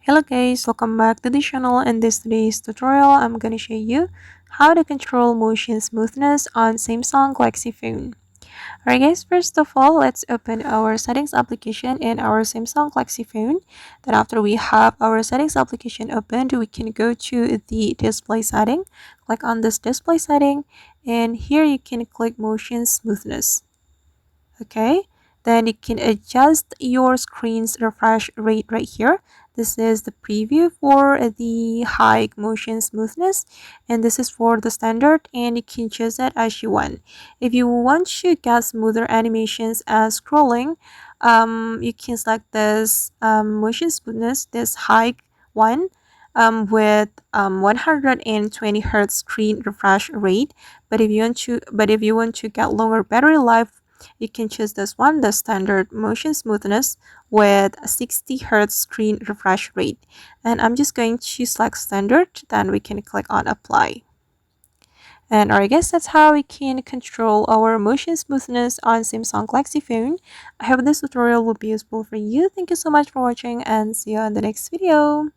Hello guys, welcome back to the channel. In today's tutorial, I'm gonna show you how to control motion smoothness on Samsung Galaxy phone. Alright guys, first of all, let's open our settings application in our Samsung Galaxy phone. Then after we have our settings application opened, we can go to the display setting. Click on this display setting and here you can click motion smoothness. Okay, then you can adjust your screen's refresh rate right here. This is the preview for the high motion smoothness, and this is for the standard, and you can choose it as you want. If you want to get smoother animations as scrolling, you can select this motion smoothness, this high one, with 120 hertz screen refresh rate. But if you want to get longer battery life, you can choose this one, the standard motion smoothness with a 60 hertz screen refresh rate. And I'm just going to select standard, then we can click on apply. And I guess that's how we can control our motion smoothness on Samsung Galaxy phone. I hope this tutorial will be useful for you. Thank you so much for watching and see you on the next video.